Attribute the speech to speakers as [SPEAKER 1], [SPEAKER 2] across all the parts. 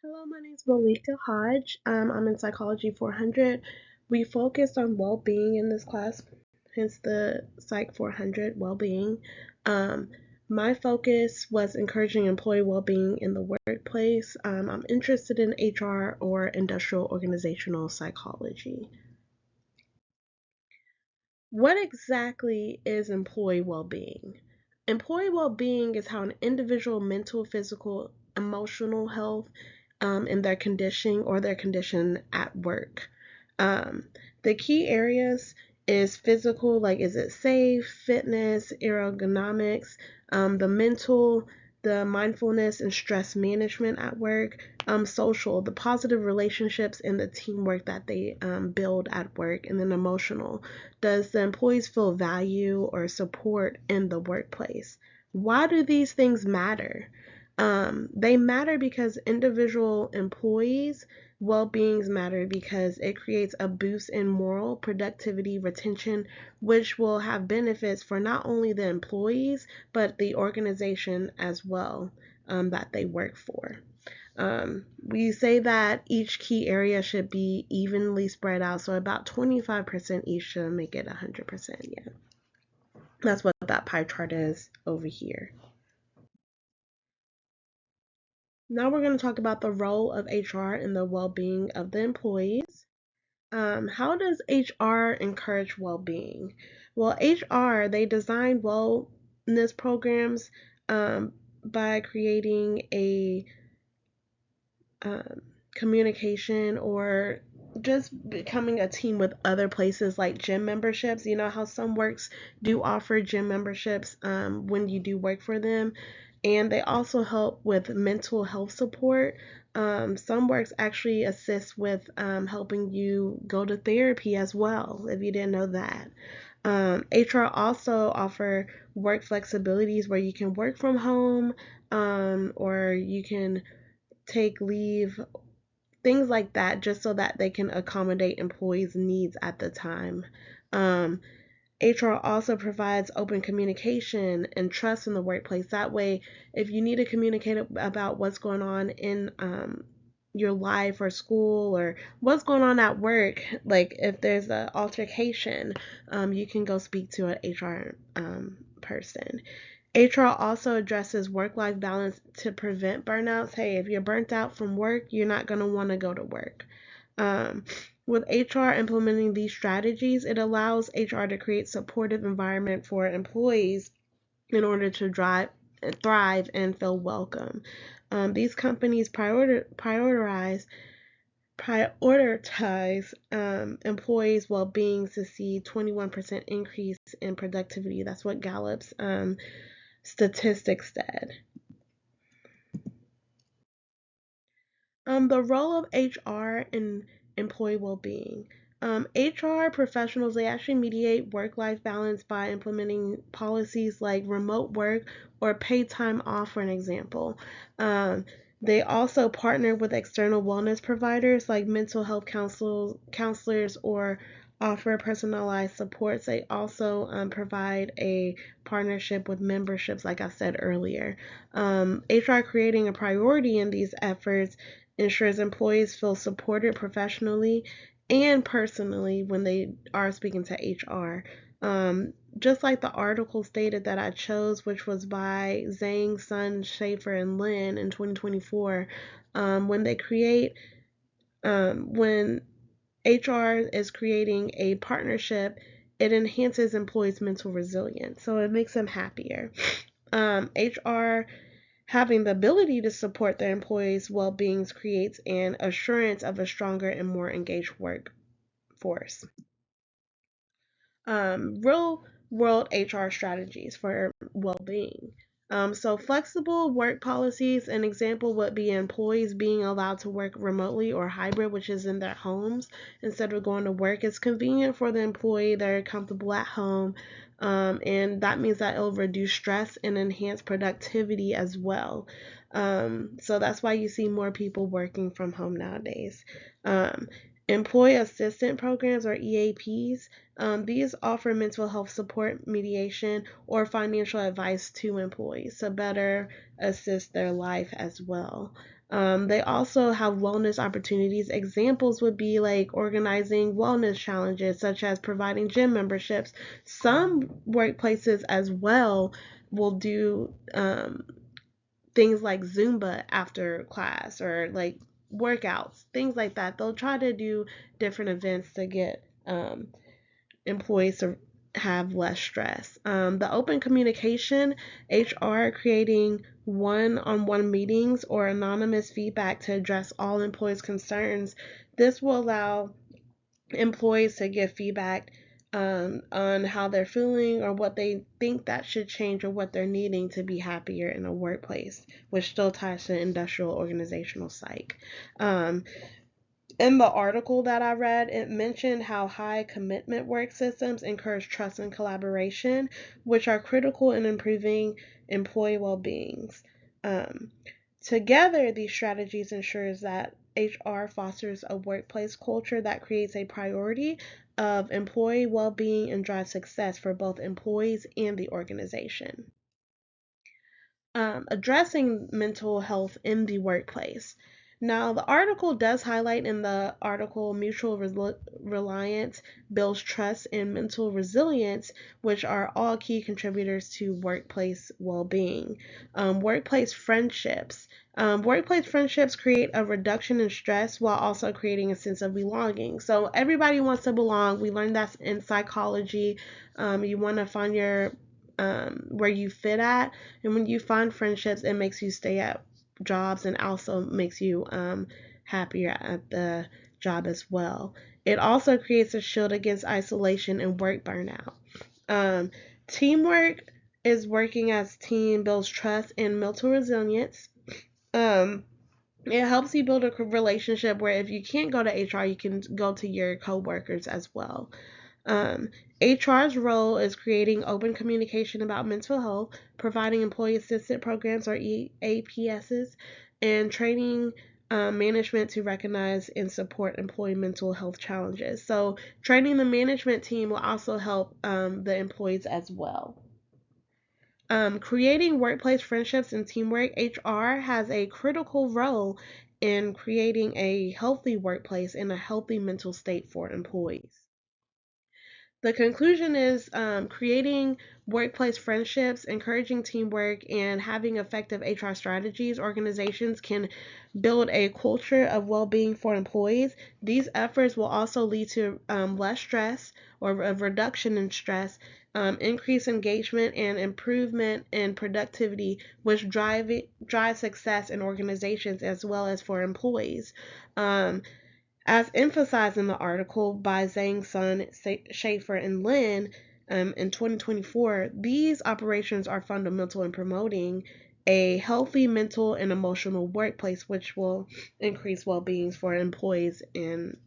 [SPEAKER 1] Hello, my name is Malika Hodge. I'm in Psychology 400. We focused on well-being in this class, hence the Psych 400 well-being. Um, my focus was encouraging employee well-being in the workplace. I'm interested in HR or industrial organizational psychology. What exactly is employee well-being? Employee well-being is how an individual mental, physical, emotional health in their condition or their condition at work. Um, the key areas is physical, like is it safe, fitness, ergonomics, the mental, the mindfulness and stress management at work, social, the positive relationships and the teamwork that they build at work, and then emotional. Does the employees feel value or support in the workplace? Why do these things matter? They matter because individual employees' well beings matter because it creates a boost in moral, productivity, retention, which will have benefits for not only the employees but the organization as well that they work for. We say that each key area should be evenly spread out, so about 25% each should make it 100%. Yeah, that's what that pie chart is over here. Now we're going to talk about the role of HR in the well-being of the employees. How does HR encourage well-being? Well, HR, they design wellness programs by creating a um, communication or just becoming a team with other places like gym memberships. You know how some works do offer gym memberships when you do work for them, and they also help with mental health support. Some works actually assist with helping you go to therapy as well, if you didn't know that. HR also offer work flexibilities where you can work from home, or you can take leave, things like that, just so that they can accommodate employees' needs at the time. Um, HR also provides open communication and trust in the workplace. That way, if you need to communicate about what's going on in your life or school or what's going on at work, like if there's an altercation, you can go speak to an HR person. HR also addresses work life balance to prevent burnouts. Hey, if you're burnt out from work, you're not going to want to go to work. Um, with HR implementing these strategies, it allows HR to create supportive environment for employees in order to thrive and feel welcome. These companies prioritize employees' well-being to see 21% increase in productivity. That's what Gallup's statistics said. The role of HR in employee well-being. HR professionals, they actually mediate work-life balance by implementing policies like remote work or paid time off, for an example. Um, they also partner with external wellness providers like mental health counselors or offer personalized supports. They also provide a partnership with memberships, like I said earlier. HR creating a priority in these efforts ensures employees feel supported professionally and personally when they are speaking to HR. Just like the article stated that I chose, which was by Zhang, Sun, Schaefer, and Lin in 2024, when they create, when HR is creating a partnership, it enhances employees' mental resilience, so it makes them happier. HR having the ability to support their employees' well being creates an assurance of a stronger and more engaged workforce. Real world HR strategies for well being. So, flexible work policies, an example would be employees being allowed to work remotely or hybrid, which is in their homes instead of going to work. It's convenient for the employee, they're comfortable at home, and that means that it'll reduce stress and enhance productivity as well. So, that's why you see more people working from home nowadays. Um, Employee assistant programs or EAPs, these offer mental health support, mediation, or financial advice to employees to better assist their life as well. They also have wellness opportunities. Examples would be like organizing wellness challenges, such as providing gym memberships. Some workplaces as well will do things like Zumba after class or like workouts, things like that. They'll try to do different events to get employees to have less stress. The open communication, HR creating one-on-one meetings or anonymous feedback to address all employees' concerns. This will allow employees to give feedback on how they're feeling or what they think that should change or what they're needing to be happier in a workplace, which still ties to industrial organizational psych. Um, in the article that I read, it mentioned how high commitment work systems encourage trust and collaboration, which are critical in improving employee well-beings. Um, Together, these strategies ensures that HR fosters a workplace culture that creates a priority of employee well-being and drives success for both employees and the organization. Addressing mental health in the workplace. Now, the article does highlight in the article mutual reliance builds trust and mental resilience, which are all key contributors to workplace well being. Workplace friendships. Workplace friendships create a reduction in stress while also creating a sense of belonging. So, everybody wants to belong. We learned that in psychology. You want to find your where you fit at, and when you find friendships, it makes you stay at jobs and also makes you happier at the job as well. It also creates a shield against isolation and work burnout. Um, Teamwork is working as a team builds trust and mental resilience. Um, it helps you build a relationship where if you can't go to HR, you can go to your coworkers as well. Um, HR's role is creating open communication about mental health, providing employee assistance programs or APSs, and training management to recognize and support employee mental health challenges. So, training the management team will also help the employees as well. Creating workplace friendships and teamwork, HR has a critical role in creating a healthy workplace and a healthy mental state for employees. The conclusion is creating workplace friendships, encouraging teamwork, and having effective HR strategies. Organizations can build a culture of well being for employees. These efforts will also lead to less stress or a reduction in stress, increase engagement, and improvement in productivity, which drive success in organizations as well as for employees. As emphasized in the article by Zhang Sun, Schaefer, and Lin in 2024, these operations are fundamental in promoting a healthy mental and emotional workplace, which will increase well being for employees and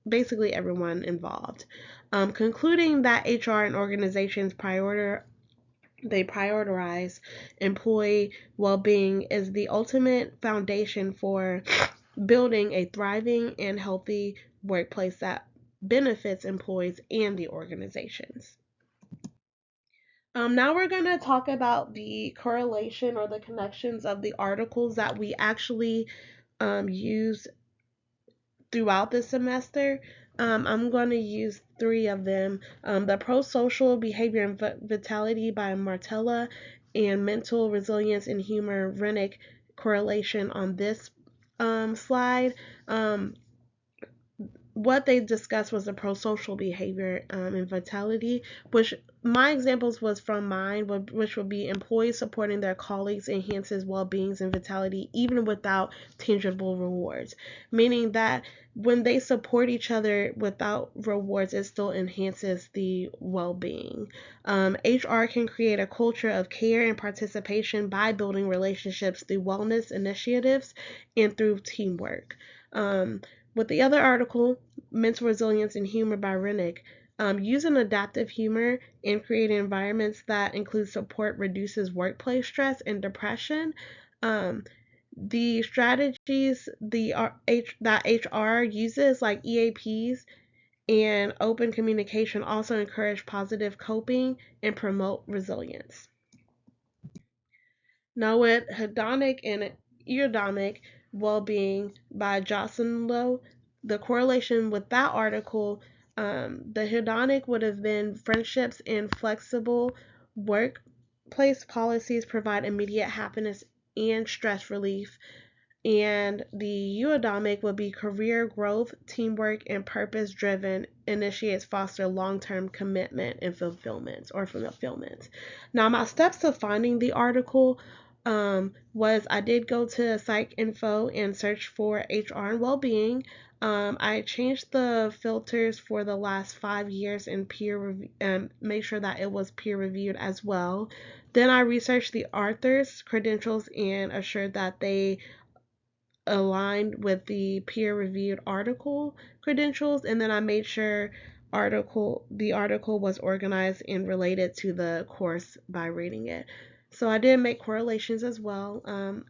[SPEAKER 1] basically everyone involved. Concluding that HR and organizations prioritize employee well-being is the ultimate foundation for building a thriving and healthy workplace that benefits employees and the organizations. Now we're going to talk about the correlation or the connections of the articles that we actually use throughout the semester. I'm going to use three of them. The Pro-Social Behavior and Vitality by Martella and Mental Resilience and Humor Rennick correlation on this slide. What they discussed was the pro-social behavior and vitality, which my examples was from mine, which would be employees supporting their colleagues enhances well-being and vitality even without tangible rewards, meaning that when they support each other without rewards, it still enhances the well-being. HR can create a culture of care and participation by building relationships through wellness initiatives and through teamwork. With the other article, Mental Resilience and Humor by Rennick, using adaptive humor and creating environments that include support reduces workplace stress and depression. The strategies that HR uses, like EAPs and open communication, also encourage positive coping and promote resilience. Now, with hedonic and Eudaimic Well-Being by Jocelyn Lowe. The correlation with that article, the hedonic would have been friendships and flexible workplace policies provide immediate happiness and stress relief, and the eudaimic would be career growth, teamwork, and purpose driven, initiates foster long-term commitment and fulfillment. Now, my steps to finding the article was I did go to Psych Info and search for HR and well-being. I changed the filters for the last 5 years and peer review, and make sure that it was peer reviewed as well. Then I researched the author's credentials and assured that they aligned with the peer-reviewed article credentials, and then I made sure the article was organized and related to the course by reading it. So I did make correlations as well.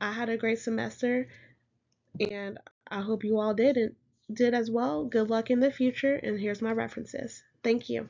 [SPEAKER 1] I had a great semester, and I hope you all did as well. Good luck in the future, and here's my references. Thank you.